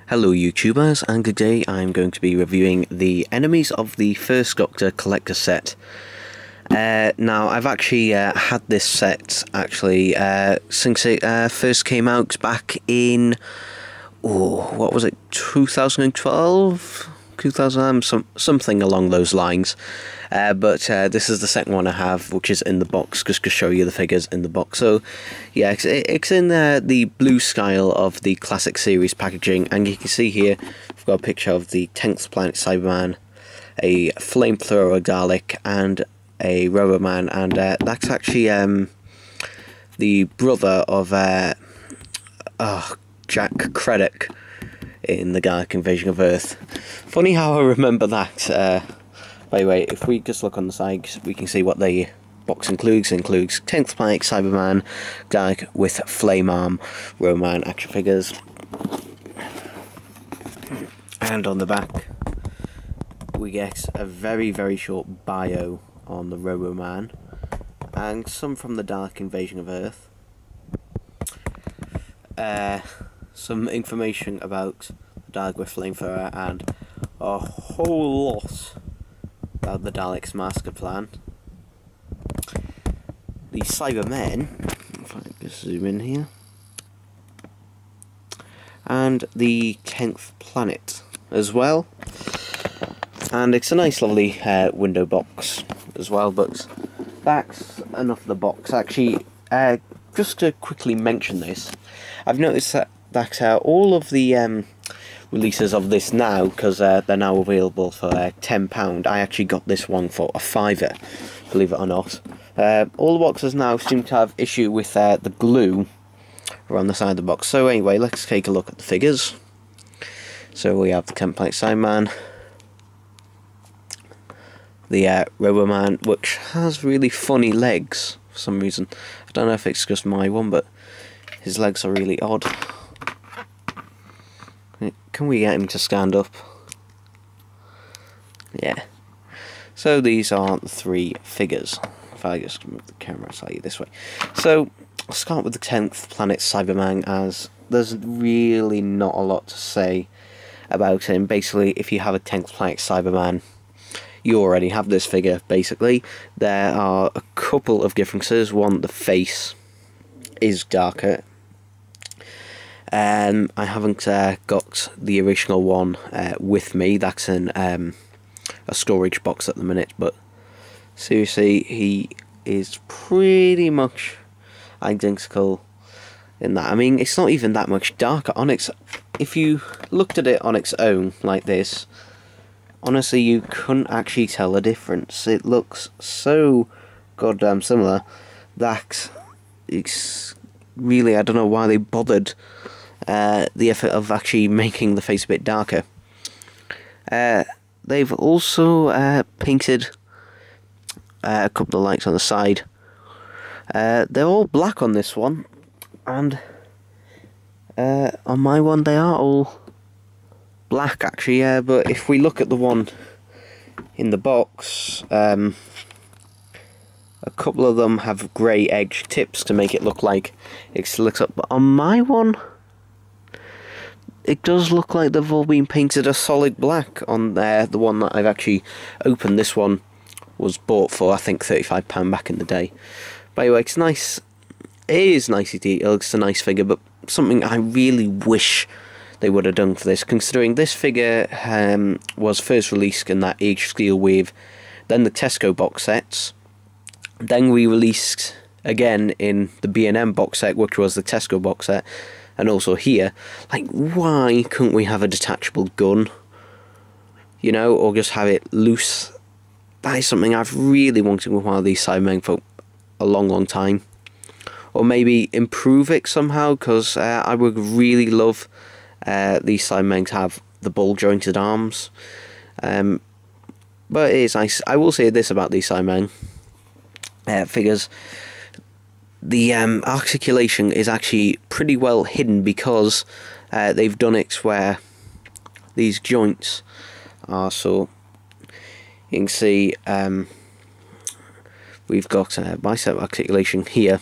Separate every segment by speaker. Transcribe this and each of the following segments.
Speaker 1: Hello YouTubers, and today I'm going to be reviewing the Enemies of the First Doctor collector set. Now I've actually had this set since it first came out back in, what was it, 2012? 2000, something along those lines. But this is the second one I have, which is in the box, just to show you the figures in the box. So yeah, it's in the blue style of the classic series packaging, and you can see here I've got a picture of the 10th planet Cyberman, a flamethrower Dalek, and a Rubber Man, and that's actually the brother of Jack Craddock in the Dalek Invasion of Earth. Funny how I remember that. By the way, if we just look on the side, we can see what the box includes. It includes 10th planet Cyberman, Dalek with flame arm, Roman action figures, and on the back we get a very short bio on the Roman, and some from the Dalek Invasion of Earth. Some information about Dalek with flamethrower, and a whole lot about the Dalek's master plan. The Cybermen, if I just zoom in here, and the 10th planet as well. And it's a nice lovely window box as well, but that's enough of the box. Actually, just to quickly mention this, I've noticed that all of the releases of this now, because they're now available for £10, I actually got this one for a £5, believe it or not. All the boxes now seem to have issue with the glue around the side of the box. So anyway, let's take a look at the figures. So we have the 10th planet Cyberman, the Roboman, which has really funny legs for some reason. I don't know if it's just my one, but his legs are really odd. Can we get him to stand up? Yeah. So these are the three figures. If I just move the camera slightly this way. So I'll start with the 10th planet Cyberman, as there's really not a lot to say about him. Basically, if you have a 10th planet Cyberman, you already have this figure, basically. There are a couple of differences. One, the face is darker. I haven't got the original one with me. That's in a storage box at the minute, but seriously, he is pretty much identical in that. I mean, it's not even that much darker on its. If you looked at it on its own like this, honestly, you couldn't actually tell a difference. It looks so goddamn similar that it's really, I don't know why they bothered the effort of actually making the face a bit darker. They've also painted a couple of lights on the side. They're all black on this one, and on my one they are all black actually, but if we look at the one in the box, a couple of them have grey edge tips to make it look like it's lit up, but on my one it does look like they've all been painted a solid black on there. The one that I've actually opened, this one was bought for I think £35 back in the day. But anyway, it's nice. It is nicely detailed. It's a nice figure, but something I really wish they would have done for this, considering this figure was first released in that Age Steel wave, then the Tesco box sets, then re-released again in the B&M box set, which was the Tesco box set, and also here. Like, why couldn't we have a detachable gun, you know, or just have it loose? That is something I've really wanted with one of these Cybermen for a long time. Or maybe improve it somehow, because I would really love these Cybermen to have the ball jointed arms. But it is nice. I will say this about these Cybermen figures: the articulation is actually pretty well hidden, because they've done it where these joints are, so you can see we've got bicep articulation here,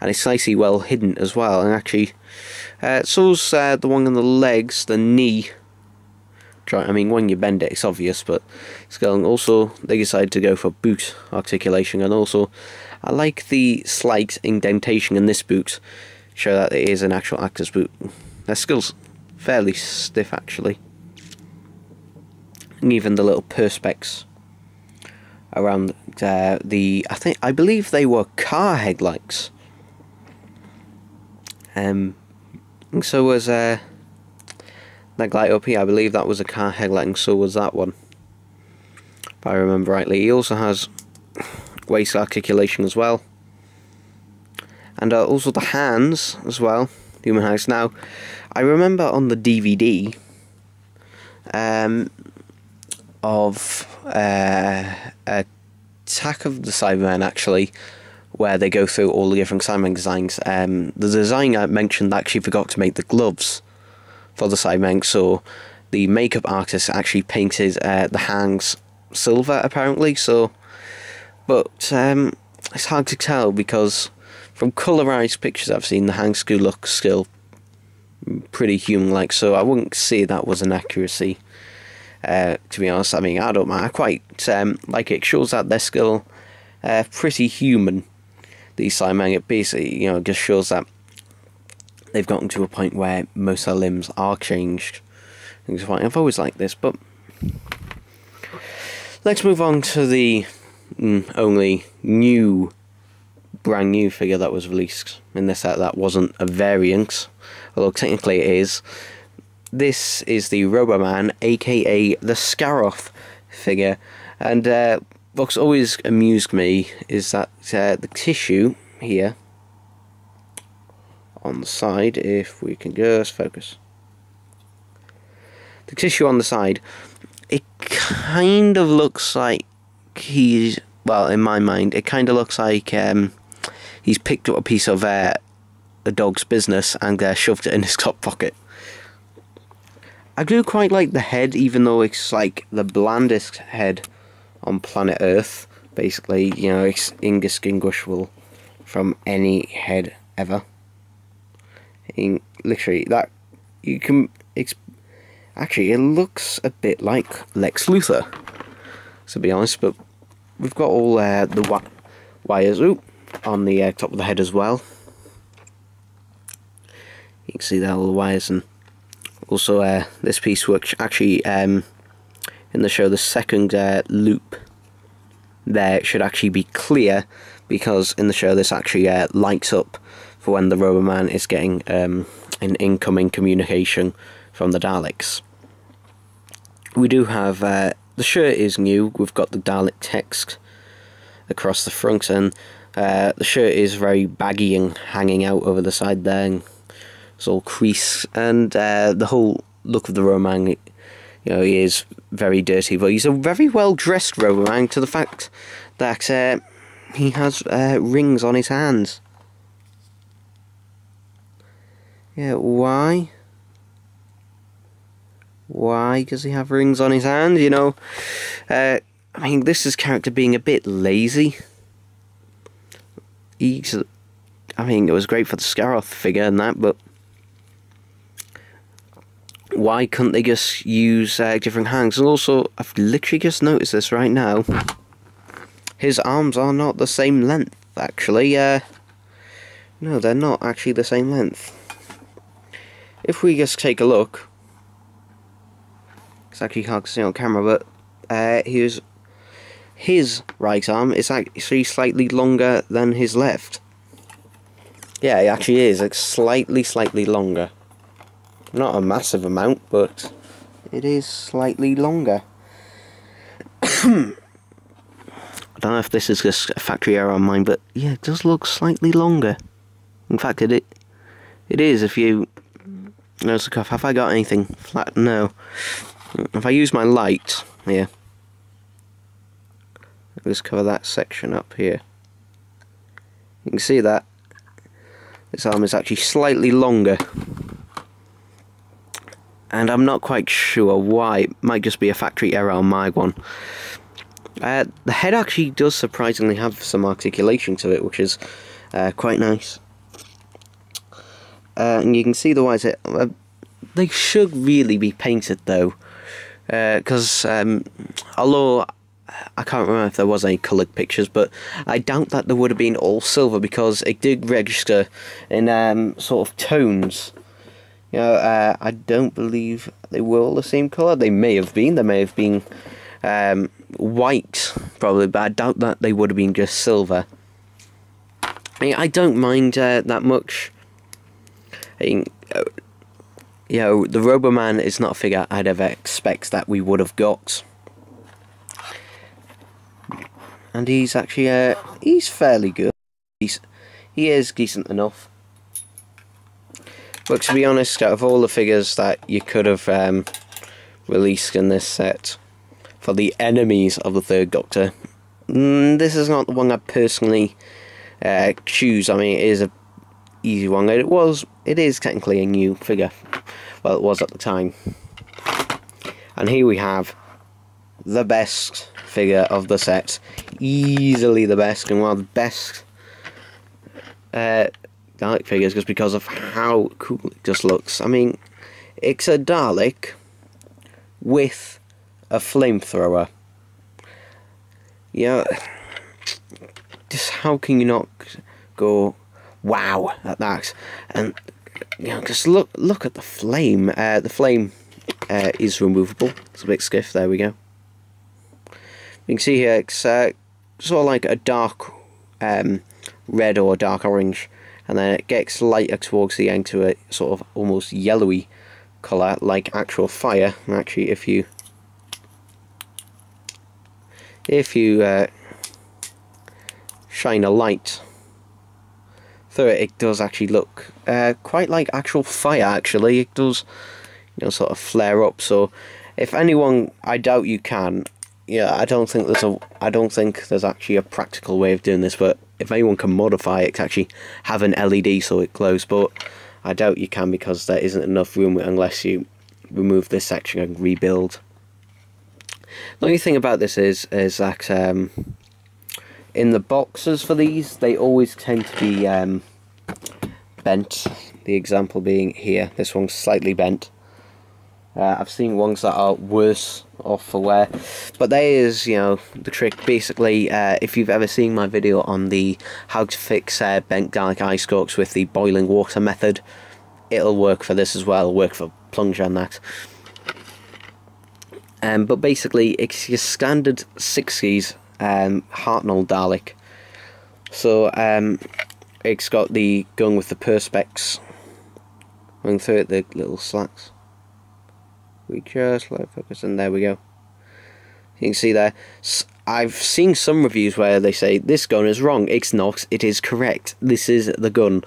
Speaker 1: and it's nicely well hidden as well. And actually, so's the one on the legs, the knee. I mean, when you bend it, it's obvious, but it's going. Also, they decided to go for boot articulation, and also, I like the slight indentation in this boot, show that it is an actual actor's boot. Their skill's fairly stiff, actually. And even the little perspex around I believe they were car headlights. And so was that light up here. I believe that was a car headlight, and so was that one, if I remember rightly. He also has waist articulation as well, and also the hands as well, human hands. Now, I remember on the DVD of Attack of the Cyberman, actually, where they go through all the different Cyberman designs. The designer mentioned actually forgot to make the gloves for the Cyberman, so the makeup artist actually painted the hands silver, apparently. So, but it's hard to tell, because from colorized pictures I've seen, the hands do look still pretty human-like, so I wouldn't say that was an accuracy. To be honest, I mean, I don't mind. I quite like it. It shows that they're still pretty human, these Cybermen. It basically, just shows that they've gotten to a point where most of their limbs are changed. I've always liked this, but let's move on to the only brand new figure that was released in this set that wasn't a variant, although technically it is. This is the Roboman, aka the Scaroth figure, and what's always amused me is that the tissue here on the side, if we can just focus, the tissue on the side, it kind of looks like well, in my mind, it kind of looks like he's picked up a piece of a dog's business and shoved it in his top pocket. I do quite like the head, even though it's like the blandest head on planet Earth. Basically, it's indistinguishable from any head ever. Literally, that you can. Actually, it looks a bit like Lex Luthor, to be honest. But we've got all the wires on the top of the head as well. You can see there all the wires, and also this piece, which actually in the show, the second loop there should actually be clear, because in the show this actually lights up for when the Roboman is getting an incoming communication from the Daleks. We do have the shirt is new. We've got the Dalek text across the front, and the shirt is very baggy and hanging out over the side there, and it's all creased, and the whole look of the Roboman, he is very dirty, but he's a very well dressed Roboman, to the fact that he has rings on his hands. Yeah, why? Why does he have rings on his hand? I mean, this is character being a bit lazy. I mean, it was great for the Scaroth figure and that, but why couldn't they just use different hands? And also, I've literally just noticed this right now. His arms are not the same length, actually. No, they're not actually the same length. If we just take a look, it's actually hard to see on camera, but his right arm is actually slightly longer than his left. Yeah, it actually is. It's slightly longer. Not a massive amount, but it is slightly longer. I don't know if this is just a factory error on mine, but yeah, it does look slightly longer. In fact, it is. If you notice the cuff, have I got anything flat? No. If I use my light here, I'll just cover that section up here. You can see that this arm is actually slightly longer, and I'm not quite sure why. It might just be a factory error on my one. The head actually does surprisingly have some articulation to it, which is quite nice. and you can see the whites. They should really be painted though, because although I can't remember if there was any coloured pictures, but I doubt that there would have been all silver, because it did register in sort of tones. You know, I don't believe they were all the same colour. They may have been. They may have been white, probably, but I doubt that they would have been just silver. I mean, I don't mind that much. I mean, you know, the Roboman is not a figure I'd ever expect that we would have got. And he's actually, he's fairly good. He is decent enough. But to be honest, out of all the figures that you could have released in this set for the enemies of the Third Doctor, this is not the one I personally choose. I mean, it is a easy one. It is technically a new figure. Well, it was at the time. And here we have the best figure of the set, easily the best, and one of the best Dalek figures, just because of how cool it just looks. I mean, it's a Dalek with a flamethrower. Yeah, just how can you not go wow at that? And you know, just look at the flame. The flame is removable. It's a bit stiff. There we go. You can see here it's sort of like a dark red or dark orange, and then it gets lighter towards the end to a sort of almost yellowy colour, like actual fire. And actually, if you shine a light through it, it does actually look quite like actual fire. Actually, it does, you know, sort of flare up. So, if anyone, I doubt you can. Yeah, I don't think there's actually a practical way of doing this. But if anyone can modify it to actually have an LED so it glows, but I doubt you can, because there isn't enough room unless you remove this section and rebuild. The only thing about this is that in the boxes for these, they always tend to be bent. The example being here, this one's slightly bent. I've seen ones that are worse off for wear, but there is, you know, the trick. Basically, if you've ever seen my video on the how to fix bent Dalek eye stalks with the boiling water method, it'll work for this as well. It'll work for plunger and that. But basically, it's your standard 60s Hartnell Dalek. So it's got the gun with the perspex running through it, the little slats. We just let it focus, and there we go. You can see there. I've seen some reviews where they say this gun is wrong. It's not. It is correct. This is the gun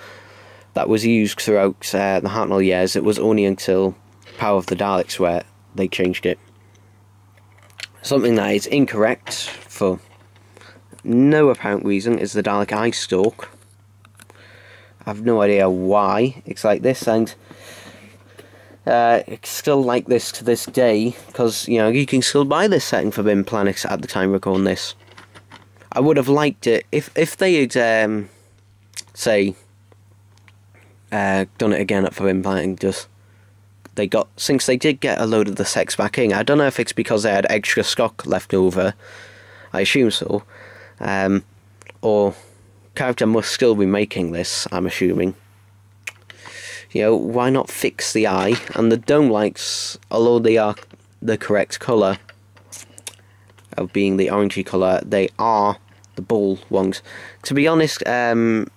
Speaker 1: that was used throughout the Hartnell years. It was only until Power of the Daleks where they changed it. Something that is incorrect for no apparent reason is the Dalek eye stalk. I have no idea why it's like this, and it's still like this to this day, because, you know, you can still buy this setting for Bin Planet at the time recording this. I would have liked it if they had say done it again at Bin Planet, and just since they did get a load of the sets back in. I don't know if it's because they had extra stock left over, I assume so, or character must still be making this, I'm assuming. You know, why not fix the eye? And the dome lights, although they are the correct colour of being the orangey colour, they are the ball ones. To be honest, at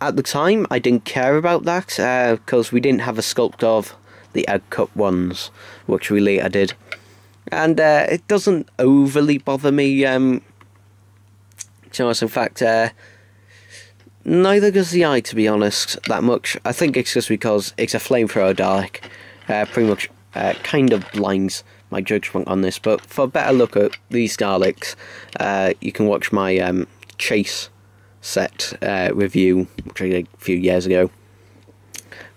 Speaker 1: the time I didn't care about that, because we didn't have a sculpt of the egg cup ones, which we later did. And it doesn't overly bother me. In fact, neither does the eye, to be honest, that much. I think it's just because it's a flamethrower Dalek. Pretty much kind of blinds my judgment on this. But for a better look at these Daleks, you can watch my Chase set review, which I did a few years ago.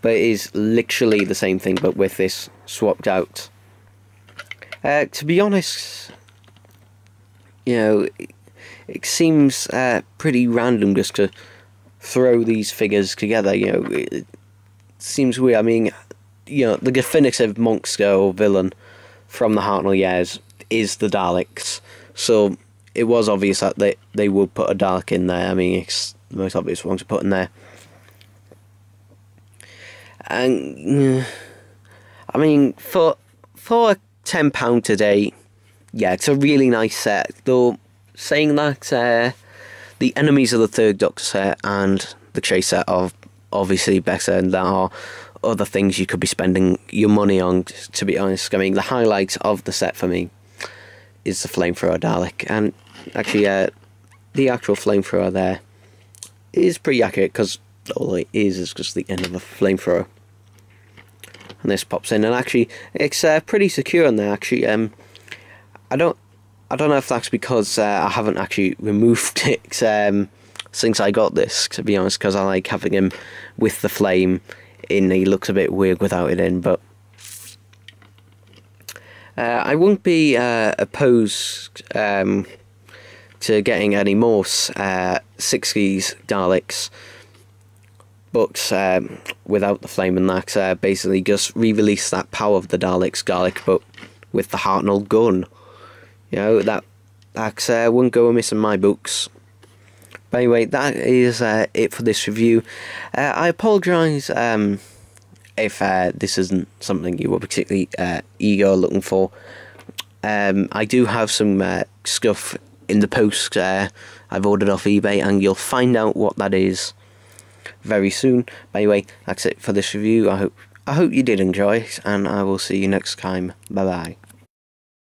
Speaker 1: But it is literally the same thing, but with this swapped out. To be honest, you know, it seems pretty random just to throw these figures together. You know, seems weird. I mean, the definitive monk scale villain from the Hartnell years is the Daleks, so it was obvious that they would put a Dalek in there. I mean, it's the most obvious one to put in there. And I mean, for £10 today, yeah, it's a really nice set. Though saying that, the Enemies of the Third Doctor set and the Chase set are obviously better, and there are other things you could be spending your money on, to be honest. I mean, the highlight of the set for me is the Flamethrower Dalek, and actually the actual Flamethrower there is pretty accurate, because all it is just the end of a flamethrower. And this pops in, and actually it's pretty secure in there. Actually, I don't know if that's because I haven't actually removed it since I got this, to be honest, because I like having him with the flame in. He looks a bit weird without it in, but I wouldn't be opposed to getting any more 60s Daleks, but without the flame, and that basically just re-release that Power of the Daleks Dalek, but with the Hartnell gun. That wouldn't go amiss in my books. But anyway, that is it for this review. I apologise if this isn't something you were particularly eager or looking for. I do have some stuff in the post I've ordered off eBay, and you'll find out what that is very soon. But anyway, that's it for this review. I hope you did enjoy it, and I will see you next time. Bye bye.